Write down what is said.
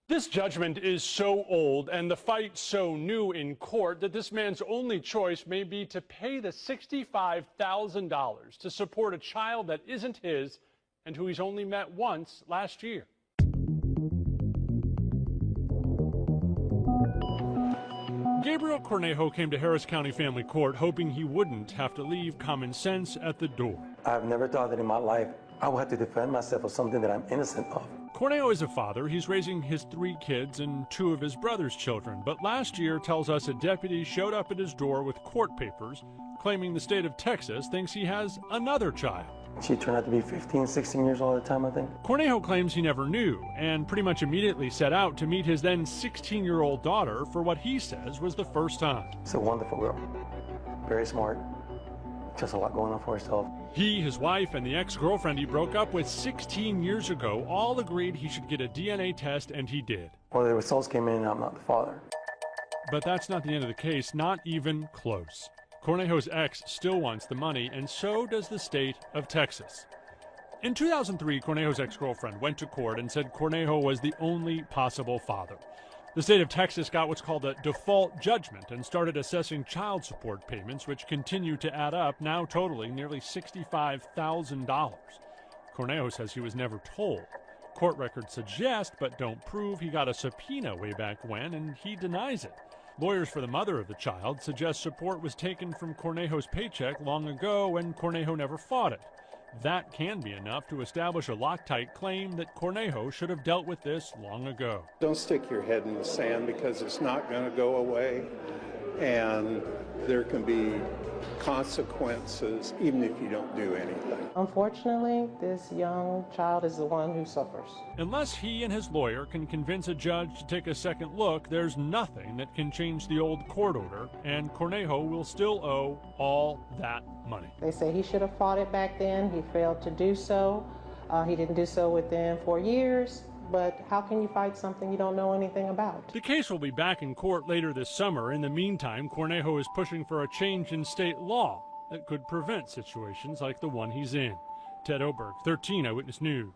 This judgment is so old and the fight so new in court that this man's only choice may be to pay the $65,000 to support a child that isn't his and who he's only met once last year. Gabriel Cornejo came to Harris County Family Court hoping he wouldn't have to leave common sense at the door. I've never thought that in my life I would have to defend myself for something that I'm innocent of. Cornejo is a father. He's raising his 3 kids and 2 of his brother's children. But last year, tells us, a deputy showed up at his door with court papers claiming the state of Texas thinks he has another child. She turned out to be 15, 16 years old at the time, I think. Cornejo claims he never knew and pretty much immediately set out to meet his then 16-year-old daughter for what he says was the first time. It's a wonderful girl, very smart, just a lot going on for herself. He, his wife, and the ex-girlfriend he broke up with 16 years ago all agreed he should get a DNA test, and he did. Well, the results came in and I'm not the father. But that's not the end of the case, not even close. Cornejo's ex still wants the money, and so does the state of Texas. In 2003, Cornejo's ex-girlfriend went to court and said Cornejo was the only possible father. The state of Texas got what's called a default judgment and started assessing child support payments, which continue to add up, now totaling nearly $65,000. Cornejo says he was never told. Court records suggest, but don't prove, he got a subpoena way back when, and he denies it. Lawyers for the mother of the child suggest support was taken from Cornejo's paycheck long ago and Cornejo never fought it. That can be enough to establish a Loctite claim that Cornejo should have dealt with this long ago. Don't stick your head in the sand because it's not going to go away, and there can be consequences even if you don't do anything. Unfortunately, this young child is the one who suffers. Unless he and his lawyer can convince a judge to take a second look, there's nothing that can change the old court order, and Cornejo will still owe all that money. They say he should have fought it back then. He failed to do so. He didn't do so within 4 years. But how can you fight something you don't know anything about? The case will be back in court later this summer. In the meantime, Cornejo is pushing for a change in state law that could prevent situations like the one he's in. Ted Oberg, 13 Eyewitness News.